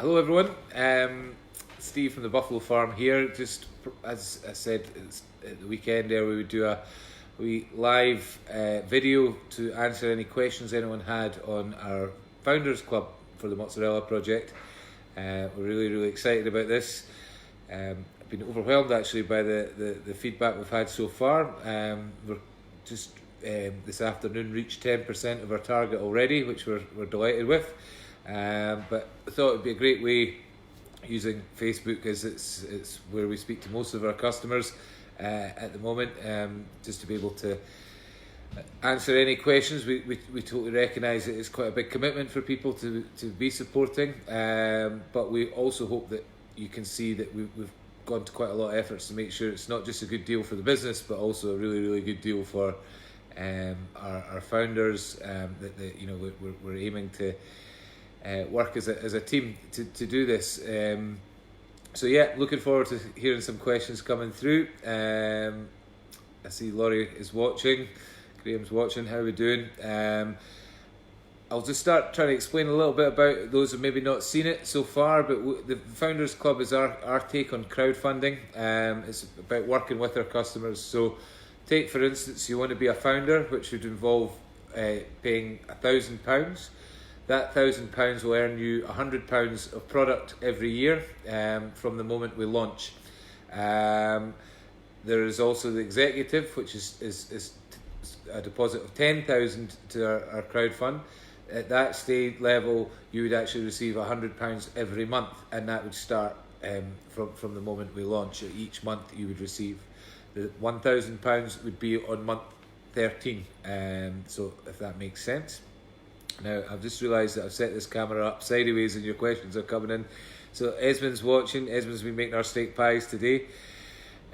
Hello everyone, Steve from the Buffalo Farm here. Just as I said, it's at the weekend there we would do a live video to answer any questions anyone had on our Founders Club for the Mozzarella project. We're really excited about this. I've been overwhelmed actually by the feedback we've had so far. We're just this afternoon reached 10% of our target already, which we're delighted with. But I thought it'd be a great way using Facebook, as it's where we speak to most of our customers at the moment, just to be able to answer any questions. We totally recognise that it's quite a big commitment for people to be supporting, but we also hope that you can see that we've gone to quite a lot of efforts to make sure it's not just a good deal for the business, but also a really good deal for our founders. We're aiming to work as a team to do this. So yeah, looking forward to hearing some questions coming through. I see Laurie is watching, Graham's watching. How are we doing? I'll just start trying to explain a little bit about those who maybe not seen it so far, but the Founders Club is our take on crowdfunding. It's about working with our customers. So take, for instance, you want to be a founder, which would involve paying £1,000. That £1,000 will earn you £100 of product every year from the moment we launch. There is also the executive, which is a deposit of £10,000 to our crowdfund. At that stage level, you would actually receive £100 every month, and that would start from the moment we launch. Each month you would receive. The £1,000 would be on month 13, so if that makes sense. Now, I've just realised that I've set this camera up sideways and your questions are coming in. So Esmond's watching. Esmond's been making our steak pies today.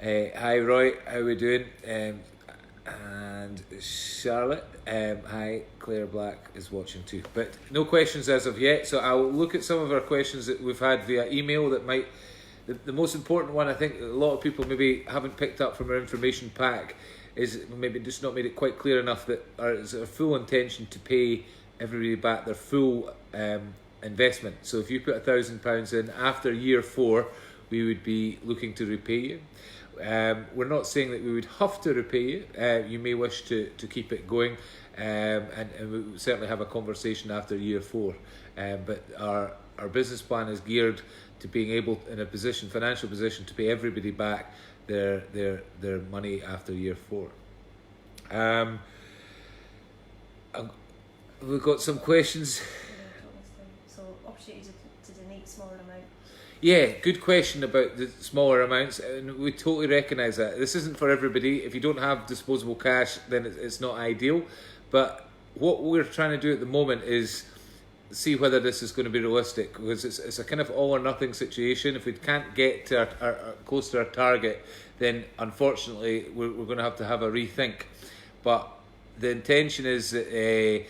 Hi Roy, how are we doing? And Charlotte, hi, Claire Black is watching too. But no questions as of yet, so I'll look at some of our questions that we've had via email that might... The most important one, I think a lot of people maybe haven't picked up from our information pack, is maybe just not made it quite clear enough that it's our full intention to pay everybody back their full investment. So if you put £1,000 in, after year 4, we would be looking to repay you. We're not saying that we would have to repay you. You may wish to keep it going, and we will certainly have a conversation after year 4. But our business plan is geared to being able, in a financial position, to pay everybody back their money after year 4. We've got some questions. So, opportunity to donate smaller amount. Yeah, good question about the smaller amounts, and we totally recognise that. This isn't for everybody. If you don't have disposable cash, then it's not ideal. But what we're trying to do at the moment is see whether this is going to be realistic, because it's a kind of all or nothing situation. If we can't get to our close to our target, then unfortunately we're going to have a rethink. But the intention is that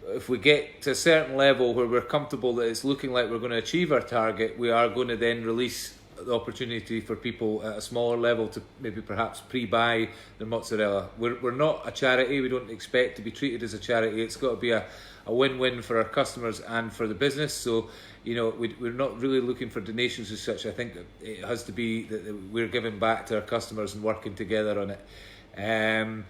if we get to a certain level where we're comfortable that it's looking like we're going to achieve our target, we are going to then release the opportunity for people at a smaller level to maybe perhaps pre-buy their mozzarella. We're not a charity. We don't expect to be treated as a charity. It's got to be a win-win for our customers and for the business. So, we're not really looking for donations as such. I think it has to be that we're giving back to our customers and working together on it.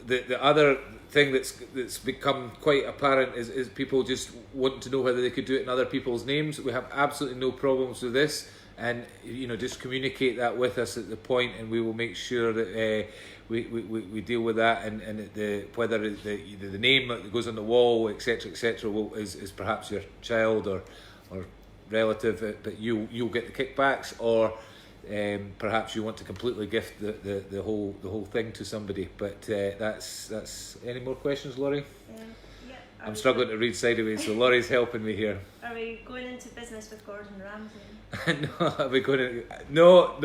The other thing that's become quite apparent is people just want to know whether they could do it in other people's names. We have absolutely no problems with this, and just communicate that with us at the point, and we will make sure that we deal with that, and whether the name that goes on the wall, etc., is perhaps your child or relative, but you'll get the kickbacks, or perhaps you want to completely gift the whole thing to somebody. But that's any more questions, Laurie? Yeah. I'm struggling to read sideways, so Laurie's helping me here. Are we going into business with Gordon Ramsay? No, are we going to? No.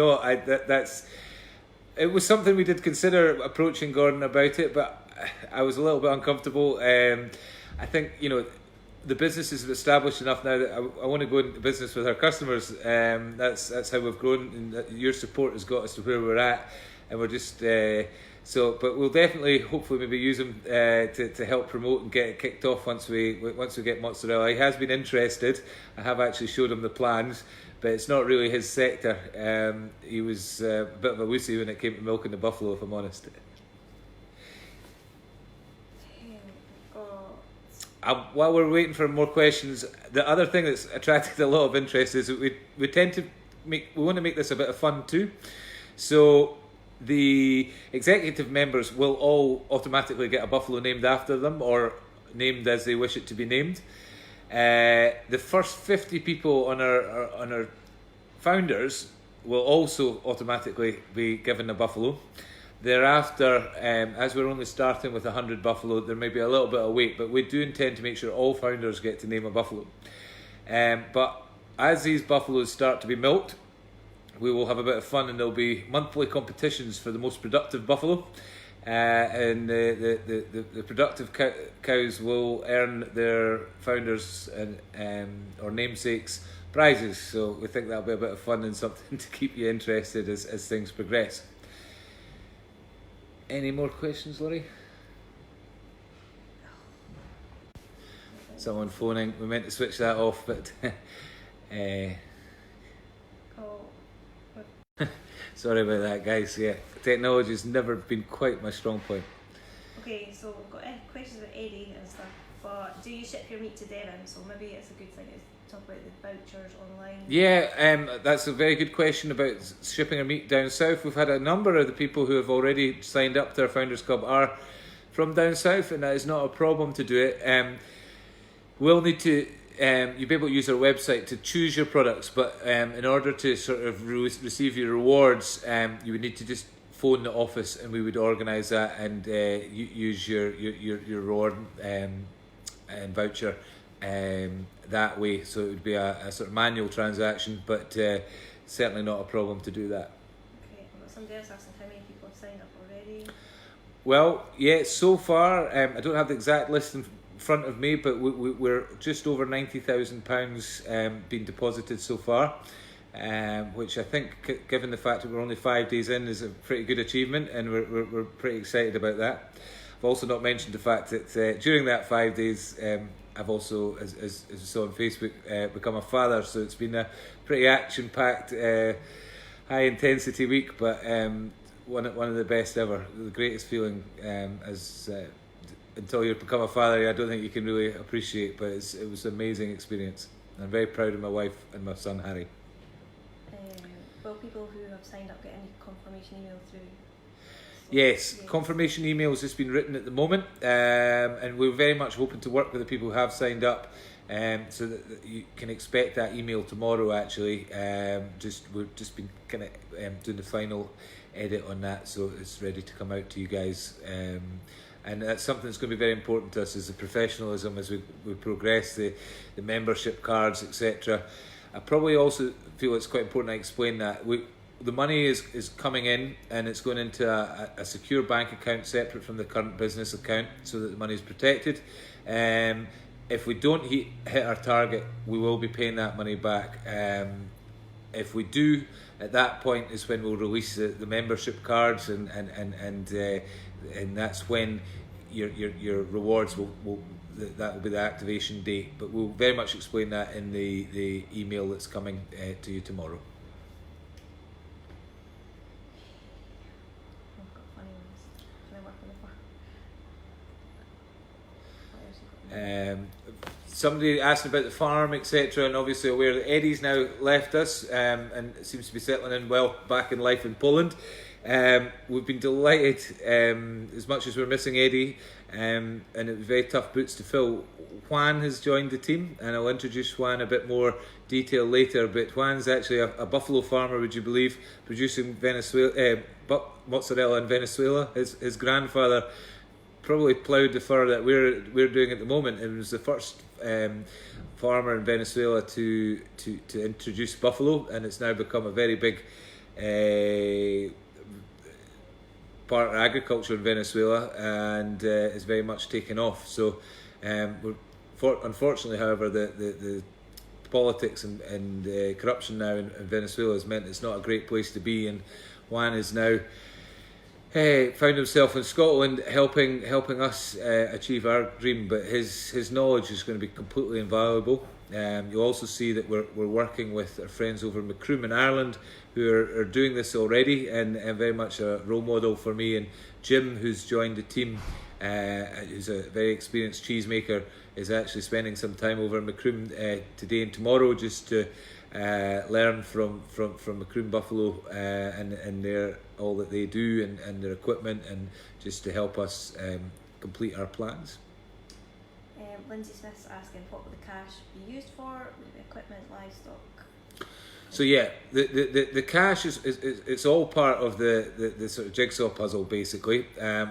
That's. It was something we did consider approaching Gordon about it, but I was a little bit uncomfortable. I think the business is established enough now that I want to go into business with our customers. That's how we've grown, and your support has got us to where we're at, and we're just So, but we'll definitely, hopefully, maybe use him to help promote and get it kicked off once we get Mozzarella. He has been interested. I have actually showed him the plans, but it's not really his sector. He was a bit of a wussy when it came to milking the buffalo, if I'm honest. While we're waiting for more questions, the other thing that's attracted a lot of interest is that we tend to we want to make this a bit of fun too. So the executive members will all automatically get a buffalo named after them or named as they wish it to be named. The first 50 people on our founders will also automatically be given a buffalo. Thereafter, as we're only starting with 100 buffalo, there may be a little bit of wait, but we do intend to make sure all founders get to name a buffalo. But as these buffaloes start to be milked, we will have a bit of fun, and there'll be monthly competitions for the most productive buffalo. And the productive cows will earn their founders or namesakes prizes. So we think that'll be a bit of fun and something to keep you interested as things progress. Any more questions, Laurie? Someone phoning. We meant to switch that off, but sorry about that, guys. Yeah, technology's never been quite my strong point. Okay, so we've got questions about Eddie and stuff, but do you ship your meat to Devon? So maybe it's a good thing to talk about the vouchers online. Yeah, that's a very good question about shipping our meat down south. We've had a number of the people who have already signed up to our Founders Club are from down south, and that is not a problem to do it. We'll need to, you'll be able to use our website to choose your products, but in order to sort of receive your rewards, you would need to just phone the office and we would organise that and use your reward and voucher that way. So it would be a sort of manual transaction, but certainly not a problem to do that. Okay, I've got somebody else asking how many people have signed up already. Well, yeah, so far, I don't have the exact list in front of me, but we're just over £90,000 being deposited so far, which I think, given the fact that we're only 5 days in, is a pretty good achievement, and we're pretty excited about that. I've also not mentioned the fact that during that 5 days, I've also, as you saw on Facebook, become a father, so it's been a pretty action-packed, high-intensity week, but one of the best ever. The greatest feeling until you become a father, I don't think you can really appreciate, but it was an amazing experience. I'm very proud of my wife and my son, Harry. Will people who have signed up get any confirmation email through? Yes, confirmation emails just been written at the moment, and we're very much hoping to work with the people who have signed up, so that you can expect that email tomorrow. Actually, we've just been kind of doing the final edit on that, so it's ready to come out to you guys. And that's something that's going to be very important to us, is the professionalism as we progress, the membership cards, etc. I probably also feel it's quite important I explain that the money is coming in, and it's going into a secure bank account separate from the current business account, so that the money is protected. If we don't hit our target, we will be paying that money back. If we do, at that point is when we'll release the membership cards, and that's when your rewards that will be the activation date. But we'll very much explain that in the email that's coming to you tomorrow. Somebody asked about the farm, etc., and obviously aware that Eddie's now left us and seems to be settling in well back in life in Poland. We've been delighted, as much as we're missing Eddie, and it was very tough boots to fill. Juan has joined the team, and I'll introduce Juan a bit more detail later, but Juan's actually a buffalo farmer, would you believe, producing mozzarella in Venezuela. His grandfather probably ploughed the furrow that we're doing at the moment, and was the first farmer in Venezuela to introduce buffalo, and it's now become a very big part of agriculture in Venezuela, and is very much taken off. So unfortunately, however, the politics and corruption now in Venezuela has meant it's not a great place to be, and Juan is now found himself in Scotland helping us achieve our dream, but his knowledge is going to be completely invaluable. You'll also see that we're working with our friends over in Macroom in Ireland who are doing this already, and very much a role model for me. And Jim, who's joined the team, who's a very experienced cheesemaker, is actually spending some time over in Macroom today and tomorrow just to learn from Macroom Buffalo and their all that they do and their equipment, and just to help us complete our plans. Lindsay Smith's asking, what will the cash be used for? Equipment, livestock? So yeah, the cash is it's all part of the sort of jigsaw puzzle basically.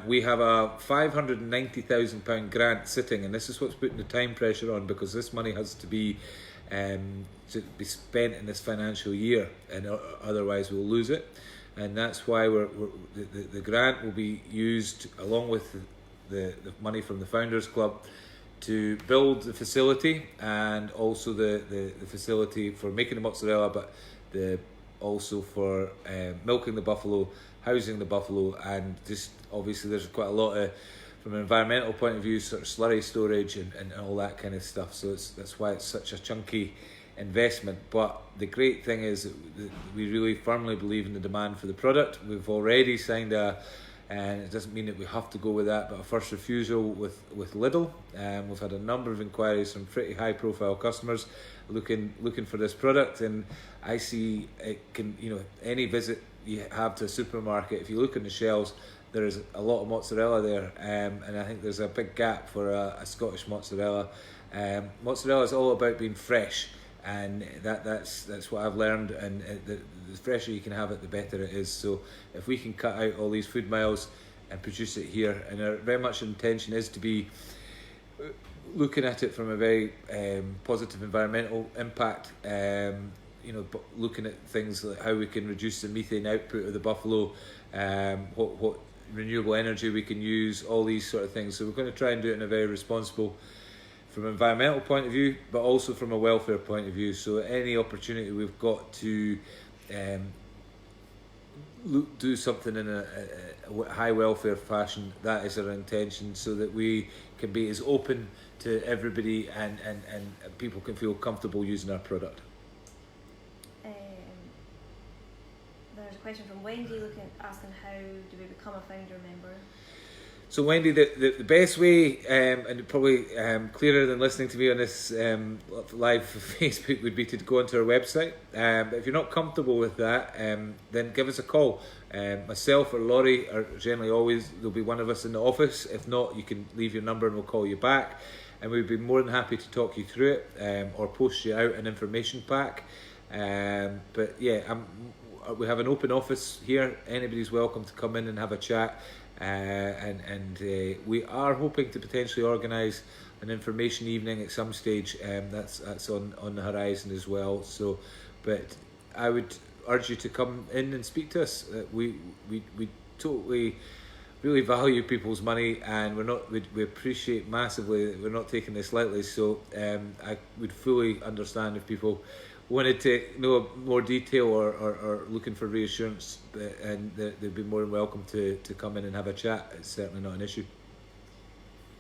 We have a £590,000 grant sitting, and this is what's putting the time pressure on, because this money has to be spent in this financial year, and otherwise we'll lose it. And that's why the grant will be used along with the money from the Founders Club to build the facility, and also the facility for making the mozzarella, but also for milking the buffalo, housing the buffalo, and just obviously there's quite a lot of, from an environmental point of view, sort of slurry storage and all that kind of stuff. So that's why it's such a chunky investment. But the great thing is that we really firmly believe in the demand for the product. We've already signed and it doesn't mean that we have to go with that, but a first refusal with Lidl. We've had a number of inquiries from pretty high profile customers looking for this product, and I see it can, any visit you have to a supermarket, if you look on the shelves, there is a lot of mozzarella there, and I think there's a big gap for a Scottish mozzarella. Mozzarella is all about being fresh, and that's what I've learned, and the fresher you can have it, the better it is. So if we can cut out all these food miles and produce it here, and our very much intention is to be looking at it from a very positive environmental impact, looking at things like how we can reduce the methane output of the buffalo, what renewable energy we can use, all these sort of things. So we're going to try and do it in a very responsible, from an environmental point of view, but also from a welfare point of view. So any opportunity we've got to do something in a high welfare fashion, that is our intention, so that we can be as open to everybody and people can feel comfortable using our product. There's a question from Wendy asking, how do we become a founder member? So Wendy, the best way, and probably clearer than listening to me on this live Facebook, would be to go onto our website. But if you're not comfortable with that, then give us a call. Myself or Laurie are generally there'll be one of us in the office. If not, you can leave your number and we'll call you back. And we'd be more than happy to talk you through it, or post you out an information pack. But yeah, we have an open office here. Anybody's welcome to come in and have a chat. And we are hoping to potentially organise an information evening at some stage. That's on the horizon as well. So, but I would urge you to come in and speak to us. We totally really value people's money, and we appreciate massively that we're not taking this lightly. So I would fully understand if people wanted to know more detail or looking for reassurance, and they'd be more than welcome to come in and have a chat. It's certainly not an issue.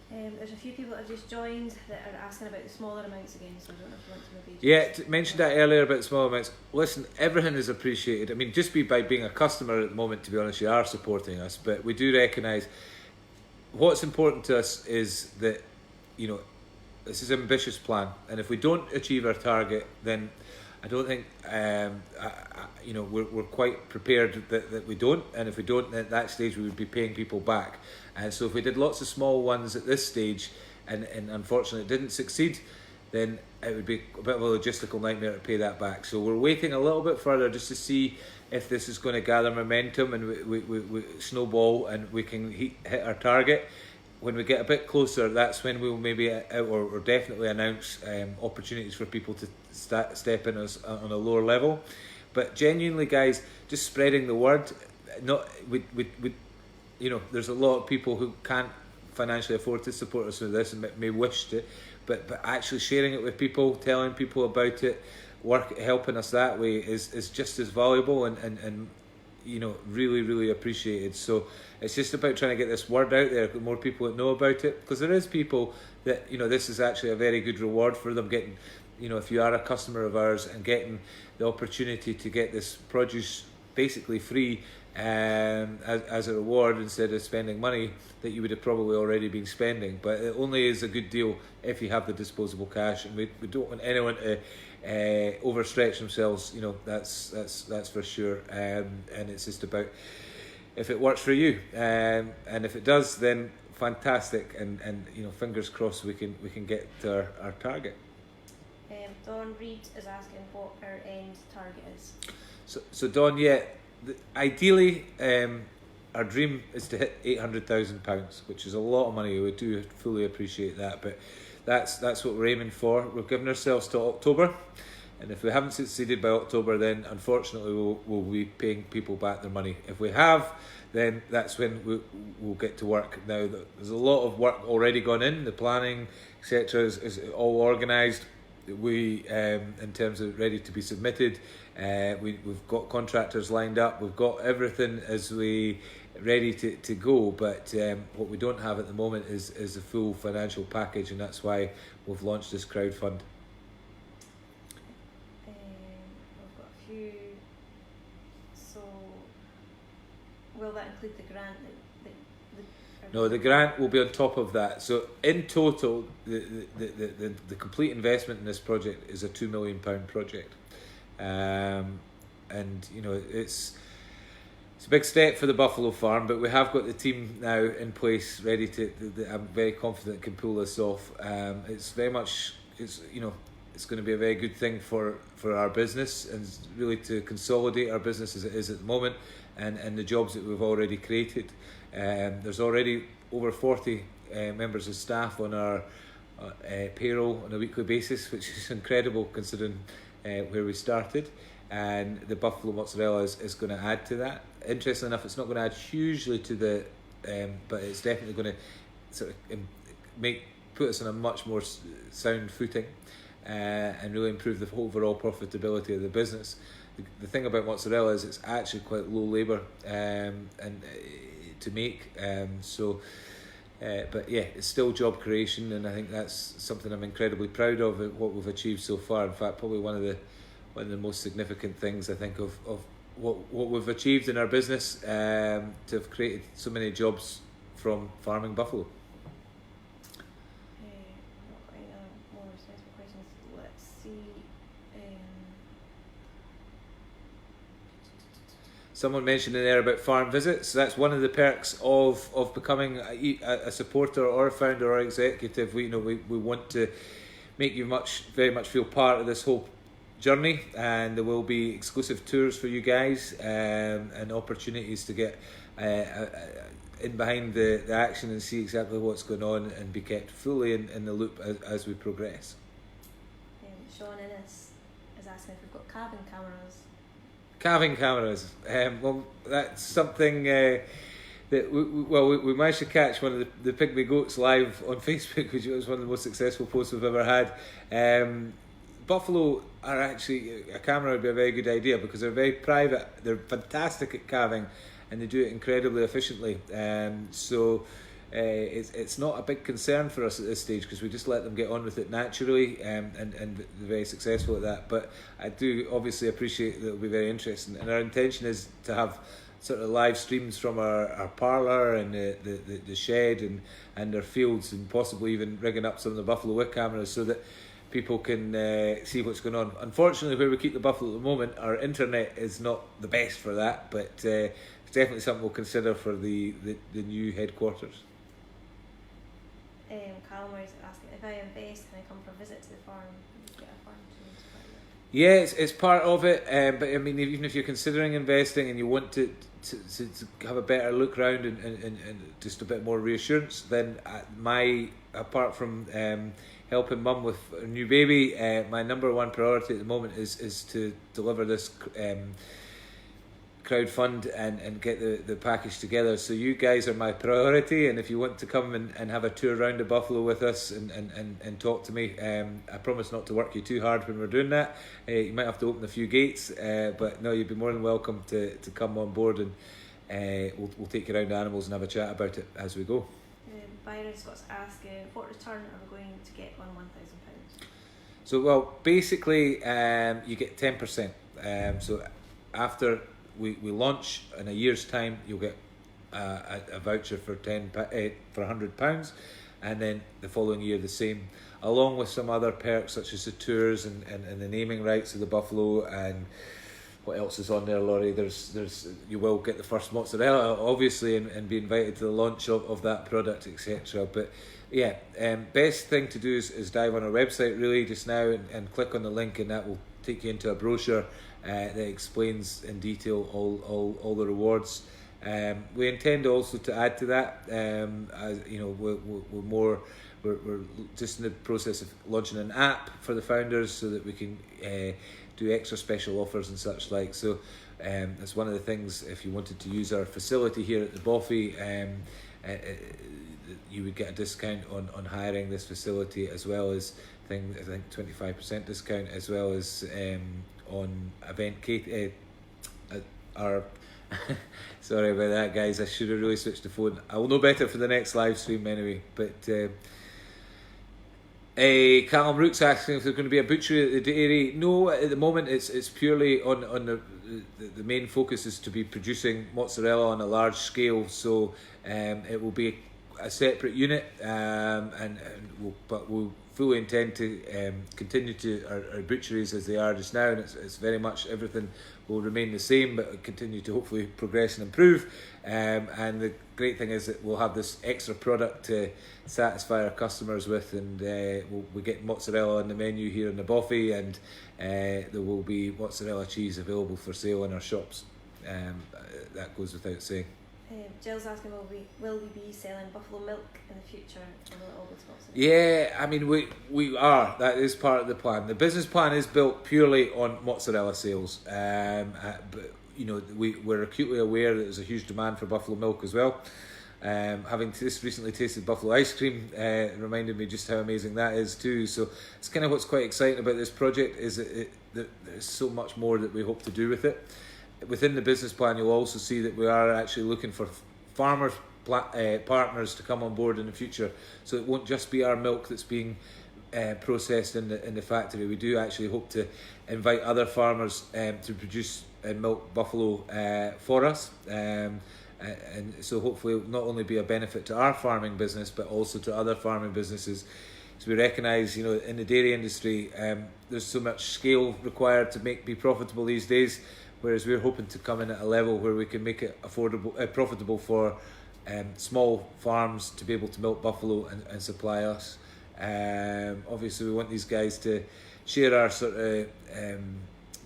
There's a few people that have just joined that are asking about the smaller amounts again, so I don't know if you want to maybe... Yeah, mentioned that earlier about small amounts. Listen, everything is appreciated. I mean, just by being a customer at the moment, to be honest, you are supporting us, but we do recognise what's important to us is that, this is an ambitious plan, and if we don't achieve our target, then I don't think we're quite prepared that we don't, and if we don't, then at that stage we would be paying people back. And so if we did lots of small ones at this stage, and unfortunately it didn't succeed, then it would be a bit of a logistical nightmare to pay that back. So we're waiting a little bit further just to see if this is going to gather momentum and we snowball and we can hit our target. When we get a bit closer, that's when we'll maybe or definitely announce opportunities for people to step in us on a lower level. But genuinely, guys, just spreading the word. There's a lot of people who can't financially afford to support us with this and may wish to, but actually sharing it with people, telling people about it, helping us that way is just as valuable. And really appreciated. So it's just about trying to get this word out there, more people that know about it, because there is people that, this is actually a very good reward for them getting, if you are a customer of ours and getting the opportunity to get this produce basically free, as a reward instead of spending money that you would have probably already been spending. But it only is a good deal if you have the disposable cash, and we don't want anyone to overstretch themselves. That's for sure. And it's just about if it works for you, and if it does, then fantastic. And fingers crossed we can get to our target. Don Reed is asking what our end target is. So Don, ideally, our dream is to hit £800,000, which is a lot of money. We do fully appreciate that, but that's what we're aiming for. We've given ourselves to October, and if we haven't succeeded by October, then unfortunately we'll be paying people back their money. If we have, then that's when we'll get to work. Now, there's a lot of work already gone in. The planning, etc., is all organised. We, in terms of ready to be submitted, we've got contractors lined up. We've got everything as we ready to go. But what we don't have at the moment is a full financial package, and that's why we've launched this crowdfund. We've got a few. So, will that include the grant? No, the grant will be on top of that. So in total, the complete investment in this project is a £2 million project, and it's a big step for the buffalo farm. But we have got the team now in place, ready to. I'm very confident can pull this off. It's very much it's going to be a very good thing for our business, and really to consolidate our business as it is at the moment, and the jobs that we've already created. There's already over 40 members of staff on our payroll on a weekly basis, which is incredible considering where we started. And the buffalo mozzarella is going to add to that. Interestingly enough, it's not going to add hugely to the, but it's definitely going to sort of put us on a much more sound footing, and really improve the overall profitability of the business. The thing about mozzarella is it's actually quite low labour and to make, but yeah, it's still job creation, and I think that's something I'm incredibly proud of what we've achieved so far. In fact, probably one of the most significant things I think of what we've achieved in our business, to have created so many jobs from farming buffalo. More sensible questions. Let's see. Someone mentioned in there about farm visits. So that's one of the perks of becoming a supporter or a founder or executive. We want to make you very much feel part of this whole journey, and there will be exclusive tours for you guys, and opportunities to get in behind the action and see exactly what's going on, and be kept fully in the loop as we progress. Sean Innes is asking if we've got calving cameras. Calving cameras. Well, that's something that we managed to catch one of the pygmy goats live on Facebook, which was one of the most successful posts we've ever had. Buffalo are actually, a camera would be a very good idea because they're very private. They're fantastic at calving, and they do it incredibly efficiently. It's not a big concern for us at this stage because we just let them get on with it naturally, and they're very successful at that. But I do obviously appreciate that it'll be very interesting, and our intention is to have sort of live streams from our parlour and the shed and our fields, and possibly even rigging up some of the buffalo with cameras so that people can see what's going on. Unfortunately, where we keep the buffalo at the moment, our internet is not the best for that, but it's definitely something we'll consider for the new headquarters. Callum is asking if I invest, can I come for a visit to the farm? Get a farm tour. Yeah, it's part of it, but I mean, even if you're considering investing and you want to have a better look around and just a bit more reassurance, then apart from helping mum with a new baby, my number one priority at the moment is to deliver this crowdfund and get the package together. So you guys are my priority, and if you want to come and have a tour around the Buffalo with us and talk to me, I promise not to work you too hard when we're doing that. You might have to open a few gates, but no, you'd be more than welcome to come on board, and we'll take you around the animals and have a chat about it as we go. Byron's got to ask, what return are we going to get on £1,000? So, well, basically, you get 10%. So after we launch in a year's time, you'll get a voucher for £100, and then the following year the same, along with some other perks such as the tours and the naming rights of the buffalo. And what else is on there, Laurie? There's you will get the first mozzarella, obviously, and be invited to the launch of that product, etc. But yeah, best thing to do is dive on our website really just now and click on the link, and that will take you into a brochure that explains in detail all the rewards. We intend also to add to that, as you know, we're just in the process of launching an app for the founders so that we can do extra special offers and such like. So that's one of the things. If you wanted to use our facility here at the Boffy, you would get a discount on hiring this facility, as well as I think 25% discount, as well as on event our sorry about that, guys. I should have really switched the phone. I will know better for the next live stream anyway. But Callum Rook's asking if there's going to be a butchery at the dairy. No, at the moment it's purely on the main focus is to be producing mozzarella on a large scale. So it will be a separate unit, but we'll fully intend to continue to our butcheries as they are just now, and it's very much everything will remain the same, but continue to hopefully progress and improve. And the great thing is that we'll have this extra product to satisfy our customers with, and we get mozzarella on the menu here in the Boffy, and there will be mozzarella cheese available for sale in our shops. That goes without saying. Jill's asking, will we be selling buffalo milk in the future, or will it all go to mozzarella? Yeah, I mean we are. That is part of the plan. The business plan is built purely on mozzarella sales. But you know, we're acutely aware that there's a huge demand for buffalo milk as well. Having just recently tasted buffalo ice cream, it reminded me just how amazing that is too. So it's kind of what's quite exciting about this project is that there's so much more that we hope to do with it. Within the business plan, you'll also see that we are actually looking for farmers partners to come on board in the future. So it won't just be our milk that's being processed in the factory. We do actually hope to invite other farmers to produce milk buffalo for us. And so hopefully it will not only be a benefit to our farming business, but also to other farming businesses. So we recognise, you know, in the dairy industry, there's so much scale required to be profitable these days. Whereas we're hoping to come in at a level where we can make it profitable for small farms to be able to milk buffalo and supply us. Obviously, we want these guys to share our sort of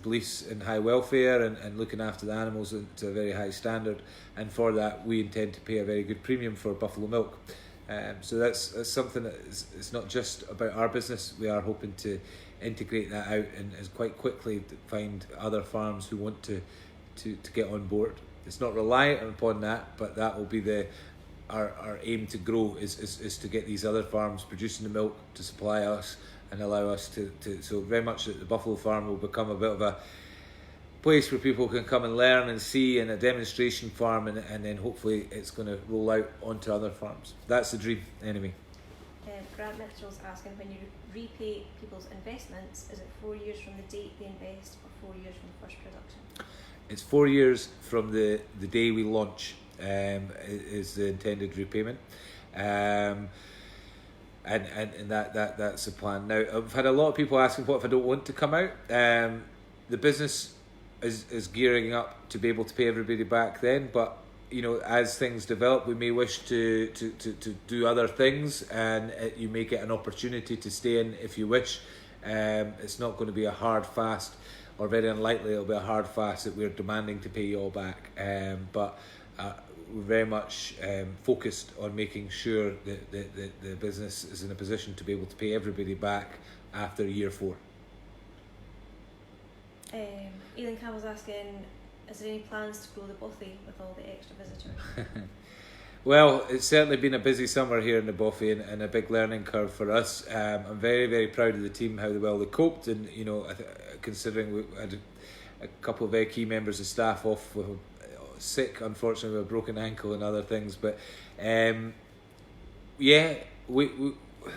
beliefs in high welfare and looking after the animals to a very high standard. And for that, we intend to pay a very good premium for buffalo milk. So that's something that it's not just about our business. We are hoping to integrate that out and quite quickly find other farms who want to get on board. It's not reliant upon that, but that will be our aim to grow is to get these other farms producing the milk to supply us and allow us to so very much that the buffalo farm will become a bit of a place where people can come and learn and see, and a demonstration farm, and then hopefully it's going to roll out onto other farms. That's the dream anyway. Grant Mitchell's asking, when you repay people's investments, is it 4 years from the date they invest or 4 years from the first production? It's 4 years from the day we launch is the intended repayment. And that's the plan. Now, I've had a lot of people asking, what if I don't want to come out? The business is gearing up to be able to pay everybody back then, but you know, as things develop, we may wish to do other things, and you may get an opportunity to stay in if you wish. It's not going to be a hard fast, or very unlikely it'll be a hard fast that we're demanding to pay you all back. But we're very much focused on making sure that the business is in a position to be able to pay everybody back after year 4. Aidan Campbell's asking, is there any plans to grow the bothy with all the extra visitors? Well, it's certainly been a busy summer here in the Bothy and a big learning curve for us. I'm very, very proud of the team, how well they coped, and considering we had a couple of very key members of staff off with sick, unfortunately, with a broken ankle and other things. But we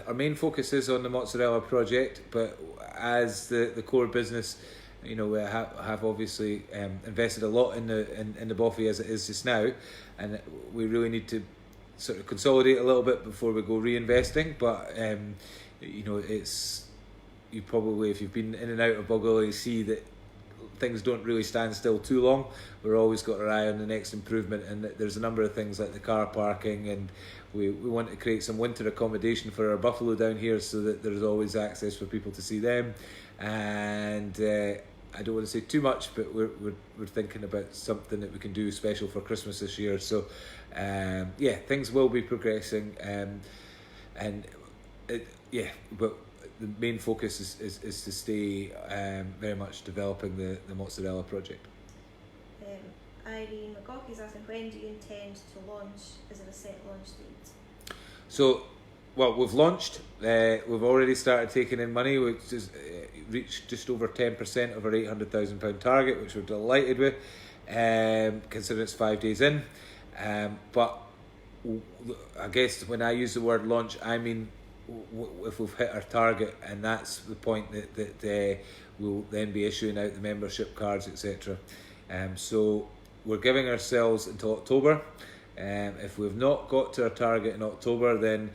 our main focus is on the Mozzarella project, but as the core business, we have obviously invested a lot in the Bothy as it is just now, and we really need to sort of consolidate a little bit before we go reinvesting. But it's, you probably, if you've been in and out of Buggle, you see that things don't really stand still too long. We're always got our eye on the next improvement, and there's a number of things like the car parking, and we want to create some winter accommodation for our buffalo down here so that there's always access for people to see them. And I don't want to say too much, but we're thinking about something that we can do special for Christmas this year. So things will be progressing, but the main focus is to stay very much developing the Mozzarella project. Irene McGawk is asking, when do you intend to launch? Is it a set launch date? So, well, we've launched. We've already started taking in money, which has reached just over 10% of our £800,000 target, which we're delighted with, considering it's 5 days in. But I guess when I use the word launch, I mean if we've hit our target, and that's the point that we'll then be issuing out the membership cards, etc. So we're giving ourselves until October. If we've not got to our target in October, then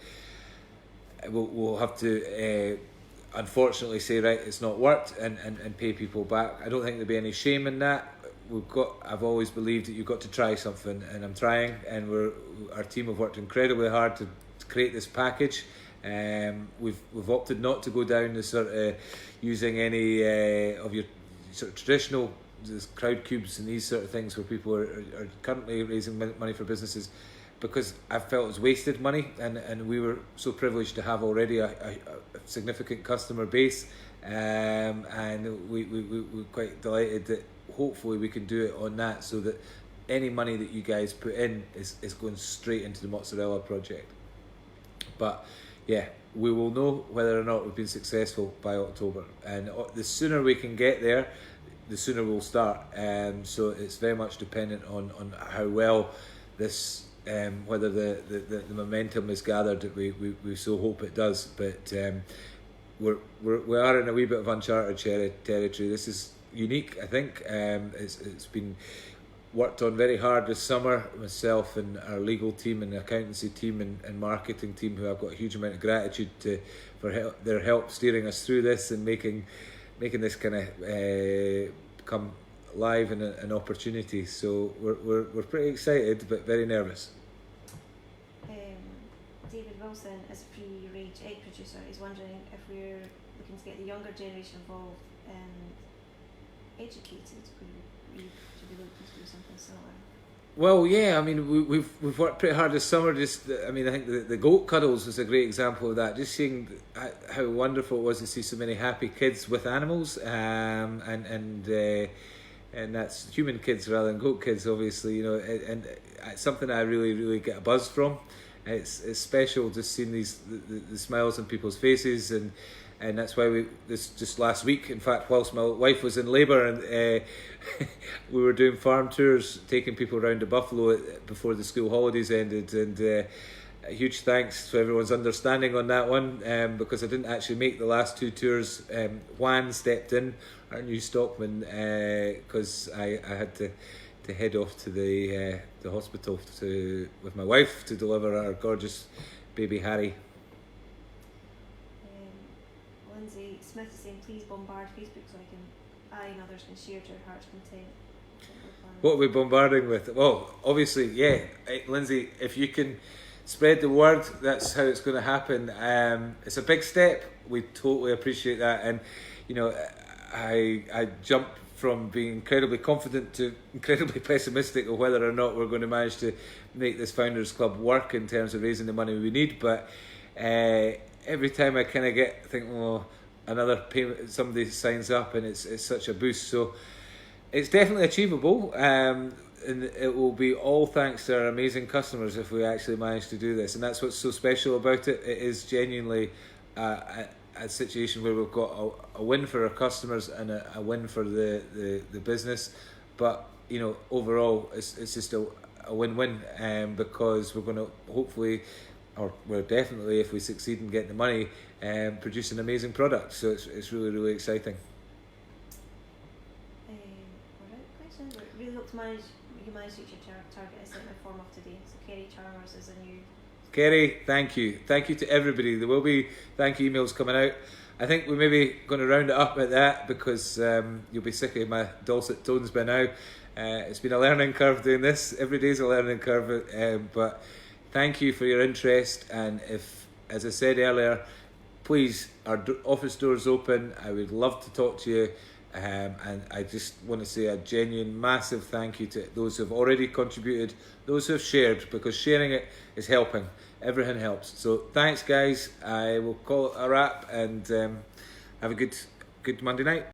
we'll have to unfortunately say, right, it's not worked, and pay people back. I don't think there'll be any shame in that. I've always believed that you've got to try something, and I'm trying, and our team have worked incredibly hard to create this package. We've opted not to go down the sort of using any of your sort of traditional crowd cubes and these sort of things where people are currently raising money for businesses, because I felt it was wasted money, and we were so privileged to have already a significant customer base, and we're quite delighted that hopefully we can do it on that, so that any money that you guys put in is going straight into the Mozzarella project. But yeah, we will know whether or not we've been successful by October, and the sooner we can get there, the sooner we'll start. So it's very much dependent on how well this, whether the momentum is gathered that we so hope it does. But we are in a wee bit of uncharted territory. This is unique, I think. It's been worked on very hard this summer, myself and our legal team and accountancy team and marketing team, who I've got a huge amount of gratitude for their help steering us through this and making this kind of come live and an opportunity. So we're pretty excited but very nervous. David Wilson is a free range egg producer. He's wondering if we're looking to get the younger generation involved and educated. Should be looking to do something similar. Well, yeah, I mean, we've worked pretty hard this summer. I think the goat Cuddles is a great example of that. Just seeing how wonderful it was to see so many happy kids with animals, and that's human kids rather than goat kids, obviously. And it's something I really, really get a buzz from. It's special just seeing the smiles on people's faces, and that's why just last week, in fact, whilst my wife was in labour, and we were doing farm tours, taking people around to Buffalo before the school holidays ended, and a huge thanks to everyone's understanding on that one, because I didn't actually make the last two tours. Juan stepped in, our new stockman, because I had to head off to the hospital with my wife to deliver our gorgeous baby Harry. Lindsay Smith is saying, please bombard Facebook so I and others can share to our heart's content. What are we bombarding with? Well, obviously, yeah, Lindsay, if you can spread the word, that's how it's going to happen. It's a big step. We totally appreciate that, and I jumped from being incredibly confident to incredibly pessimistic of whether or not we're going to manage to make this Founders Club work in terms of raising the money we need. But every time I kind of think, another payment, somebody signs up, and it's such a boost. So It's definitely achievable, and it will be all thanks to our amazing customers if we actually manage to do this. And that's what's so special about it. It is genuinely a situation where we've got a win for our customers and a win for the business. But you know, overall, it's just a win-win, because we're going to hopefully, or we're definitely, if we succeed in getting the money, produce an amazing product. So it's really, really exciting. Alright, question. We really hope to manage to reach your target I sent my form off today. So Kerry Chalmers is a new. Kerry, thank you. Thank you to everybody. There will be thank you emails coming out. I think we're maybe going to round it up at that, because you'll be sick of my dulcet tones by now. It's been a learning curve doing this. Every day's a learning curve. But thank you for your interest. And if, as I said earlier, please, our office door's open. I would love to talk to you. And I just want to say a genuine, massive thank you to those who have already contributed, those who have shared, because sharing it is helping. Everything helps. So thanks, guys. I will call it a wrap, and have a good Monday night.